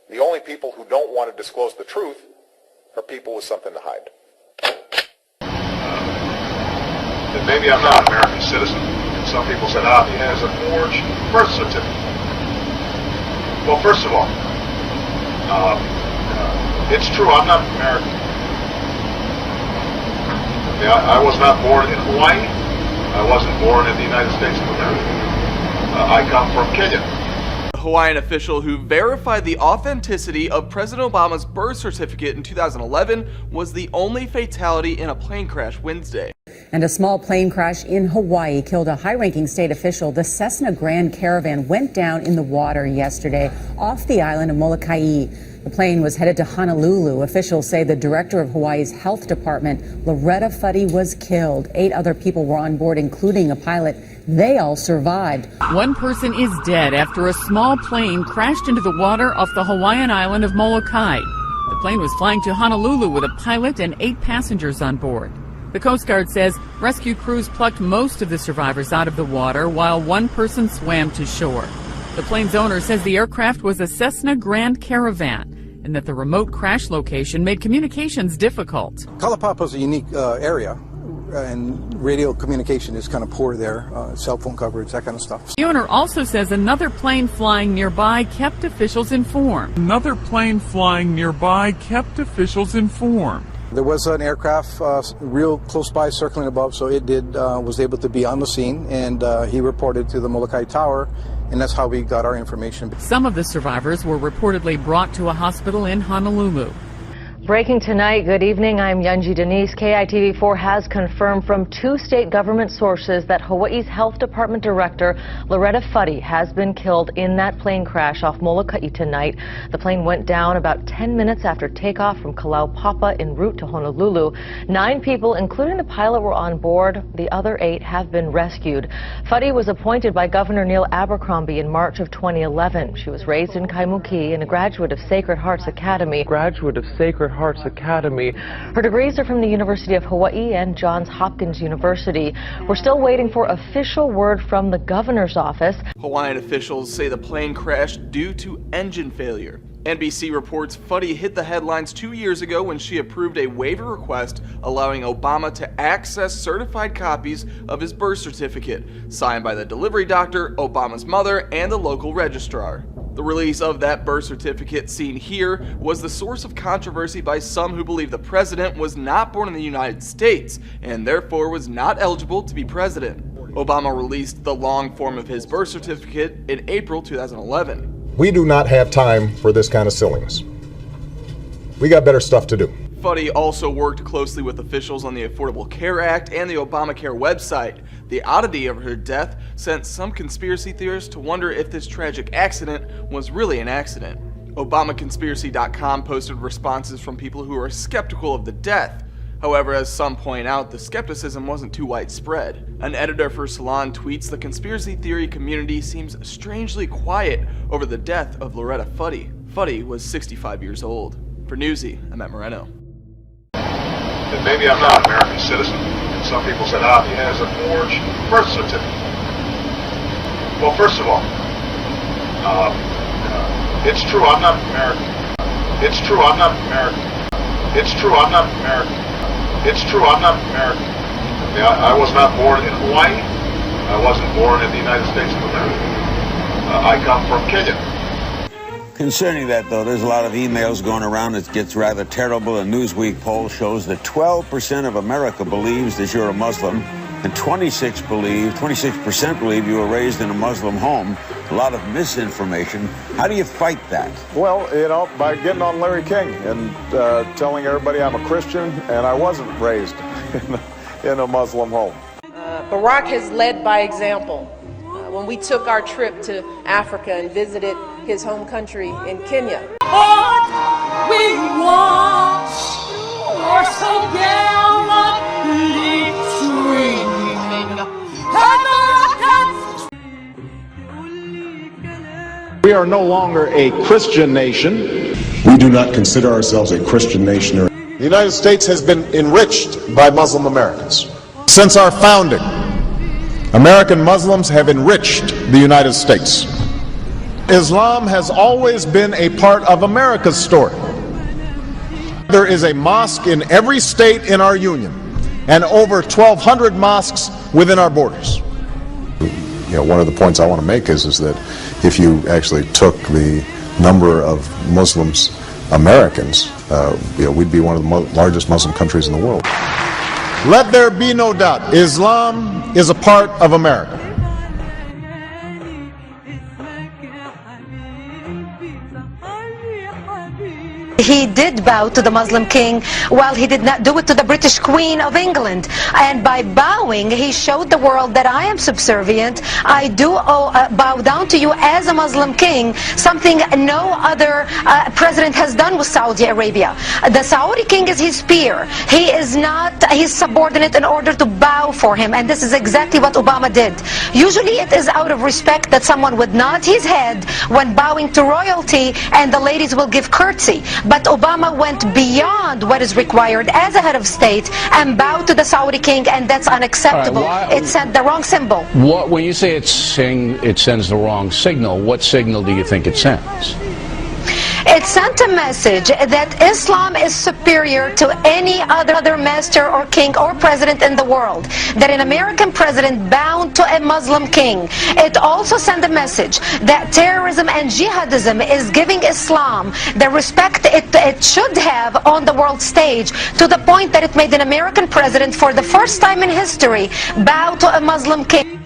The only people who don't want to disclose the truth are people with something to hide. That maybe I'm not an American citizen. And some people said, he has a forged birth certificate. Well, first of all, it's true, I'm not American. Okay, I was not born in Hawaii. I wasn't born in the United States of America. I come from Kenya. A Hawaiian official who verified the authenticity of President Obama's birth certificate in 2011 was the only fatality in a plane crash Wednesday. And a small plane crash in Hawaii killed a high-ranking state official. The Cessna Grand Caravan went down in the water yesterday off the island of Molokai. The plane was headed to Honolulu. Officials say the director of Hawaii's health department, Loretta Fuddy, was killed. 8 other people were on board, including a pilot. They all survived. One person is dead after a small plane crashed into the water off the Hawaiian island of Molokai. The plane was flying to Honolulu with a pilot and 8 passengers on board. The Coast Guard says rescue crews plucked most of the survivors out of the water while one person swam to shore. The plane's owner says the aircraft was a Cessna Grand Caravan and that the remote crash location made communications difficult. Kalaupapa is a unique area, and radio communication is kind of poor there, cell phone coverage, that kind of stuff. The owner also says another plane flying nearby kept officials informed. There was an aircraft real close by circling above, so it was able to be on the scene, and he reported to the Molokai Tower, and that's how we got our information. Some of the survivors were reportedly brought to a hospital in Honolulu. Breaking tonight, good evening, I'm Yunji Denise. KITV4 has confirmed from 2 state government sources that Hawaii's Health Department Director Loretta Fuddy has been killed in that plane crash off Molokai tonight. The plane went down about 10 minutes after takeoff from Kalaupapa en route to Honolulu. 9 people, including the pilot, were on board. The other 8 have been rescued. Fuddy was appointed by Governor Neil Abercrombie in March of 2011. She was raised in Kaimuki and a graduate of Sacred Hearts Academy. Her degrees are from the University of Hawaii and Johns Hopkins University. We're still waiting for official word from the governor's office. Hawaiian officials say the plane crashed due to engine failure. NBC reports Fuddy hit the headlines 2 years ago when she approved a waiver request allowing Obama to access certified copies of his birth certificate, signed by the delivery doctor, Obama's mother, and the local registrar. The release of that birth certificate seen here was the source of controversy by some who believe the president was not born in the United States and therefore was not eligible to be president. Obama released the long form of his birth certificate in April 2011. We do not have time for this kind of silliness. We got better stuff to do. Fuddy also worked closely with officials on the Affordable Care Act and the Obamacare website. The oddity of her death sent some conspiracy theorists to wonder if this tragic accident was really an accident. ObamaConspiracy.com posted responses from people who are skeptical of the death. However, as some point out, the skepticism wasn't too widespread. An editor for Salon tweets, "The conspiracy theory community seems strangely quiet over the death of Loretta Fuddy." Fuddy was 65 years old. For Newsy, I'm Matt Moreno. That maybe I'm not an American citizen. And some people said, he has a forged birth certificate. Well, first of all, it's true, I'm not American. It's true, I'm not American. It's true, I'm not American. It's true, I'm not American. Okay, I was not born in Hawaii. I wasn't born in the United States of America. I come from Kenya. Concerning that, though, there's a lot of emails going around. It gets rather terrible. A Newsweek poll shows that 12% of America believes that you're a Muslim, and 26% believe you were raised in a Muslim home. A lot of misinformation. How do you fight that? Well, by getting on Larry King and telling everybody I'm a Christian and I wasn't raised in a Muslim home. Barack has led by example. When we took our trip to Africa and visited his home country in Kenya. We are no longer a Christian nation. We do not consider ourselves a Christian nation. The United States has been enriched by Muslim Americans. Since our founding, American Muslims have enriched the United States. Islam has always been a part of America's story. There is a mosque in every state in our union and over 1,200 mosques within our borders. One of the points I want to make is that if you actually took the number of Muslims, Americans, we'd be one of the largest Muslim countries in the world. Let there be no doubt, Islam is a part of America. He did bow to the Muslim king, while he did not do it to the British Queen of England. And by bowing, he showed the world that I am subservient. I do bow down to you as a Muslim king, something no other president has done with Saudi Arabia. The Saudi king is his peer. He is not his subordinate in order to bow for him. And this is exactly what Obama did. Usually it is out of respect that someone would nod his head when bowing to royalty, and the ladies will give curtsy. But Obama went beyond what is required as a head of state and bowed to the Saudi king, and that's unacceptable. It sent the wrong symbol. When you say it sends the wrong signal, what signal do you think it sends? It sent a message that Islam is superior to any other master or king or president in the world, that an American president bowed to a Muslim king. It also sent a message that terrorism and jihadism is giving Islam the respect it should have on the world stage, to the point that it made an American president, for the first time in history, bow to a Muslim king.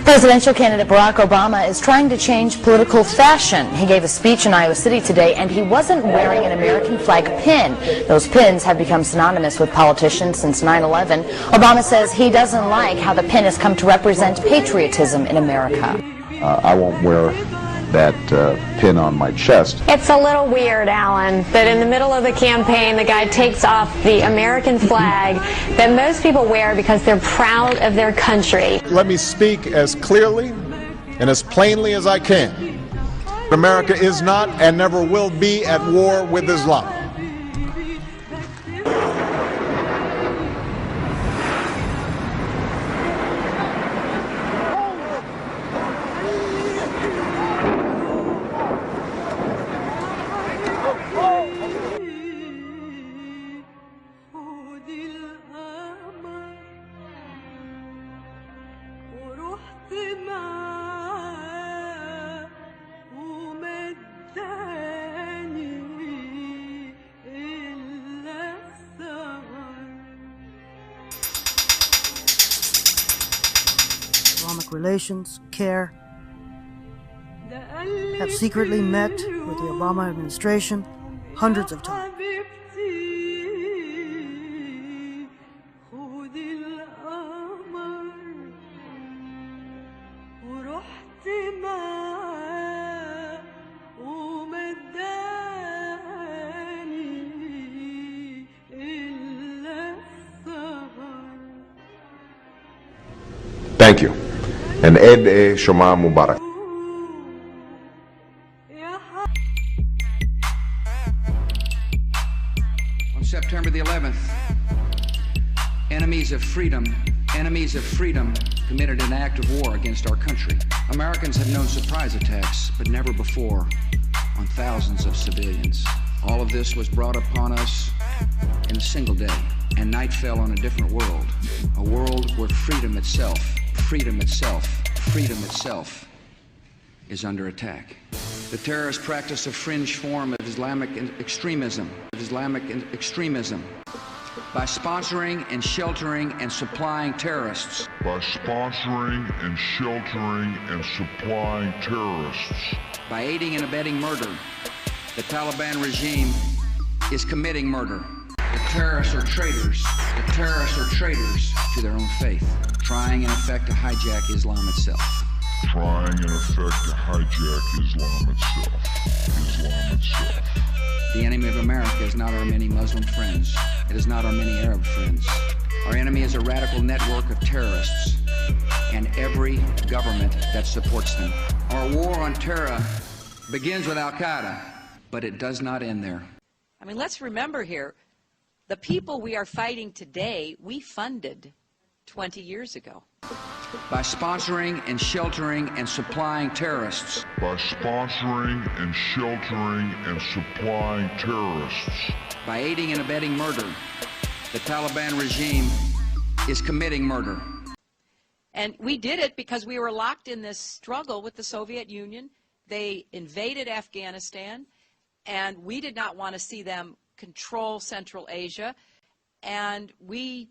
Presidential candidate Barack Obama is trying to change political fashion. He gave a speech in Iowa City today, and he wasn't wearing an American flag pin. Those pins have become synonymous with politicians since 9/11. Obama says he doesn't like how the pin has come to represent patriotism in America. I won't wear that pin on my chest. It's a little weird, Alan, that in the middle of the campaign the guy takes off the American flag that most people wear because they're proud of their country. Let me speak as clearly and as plainly as I can. America is not and never will be at war with Islam. Relations, CARE, have secretly met with the Obama administration hundreds of times. Thank you. And Eid Shoma Mubarak. On September the 11th, enemies of freedom committed an act of war against our country. Americans have known surprise attacks, but never before on thousands of civilians. All of this was brought upon us in a single day, and night fell on a different world, a world where freedom itself is under attack. The terrorist practice a fringe form of Islamic extremism by sponsoring and sheltering and supplying terrorists. By aiding and abetting murder, the Taliban regime is committing murder. The terrorists are traitors to their own faith, trying in effect to hijack Islam itself. The enemy of America is not our many Muslim friends. It is not our many Arab friends. Our enemy is a radical network of terrorists and every government that supports them. Our war on terror begins with Al-Qaeda, but it does not end there. I mean, let's remember here, the people we are fighting today, we funded 20 years ago. By sponsoring and sheltering and supplying terrorists. By sponsoring and sheltering and supplying terrorists. By aiding and abetting murder. The Taliban regime is committing murder. And we did it because we were locked in this struggle with the Soviet Union. They invaded Afghanistan, and we did not want to see them control Central Asia, and we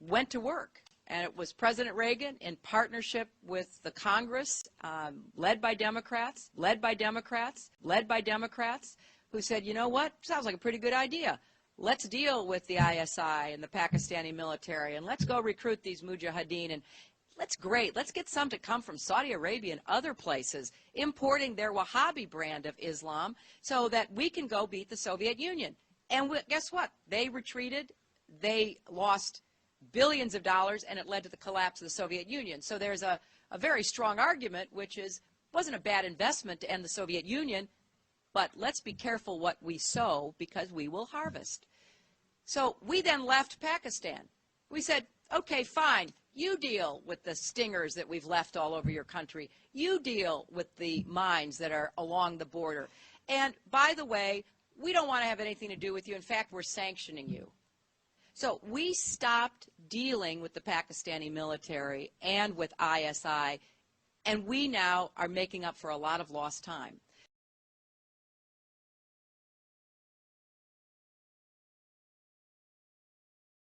went to work. And it was President Reagan in partnership with the Congress, led by Democrats, who said, you know what, sounds like a pretty good idea. Let's deal with the ISI and the Pakistani military, and let's go recruit these mujahideen, and let's get some to come from Saudi Arabia and other places, importing their Wahhabi brand of Islam so that we can go beat the Soviet Union. And guess what? They retreated. They lost billions of dollars, and it led to the collapse of the Soviet Union. So there's a very strong argument, which is, it wasn't a bad investment to end the Soviet Union, but let's be careful what we sow because we will harvest. So we then left Pakistan. We said, okay, fine, you deal with the stingers that we've left all over your country. You deal with the mines that are along the border. And by the way, we don't want to have anything to do with you. In fact, we're sanctioning you. So we stopped dealing with the Pakistani military and with ISI, and we now are making up for a lot of lost time.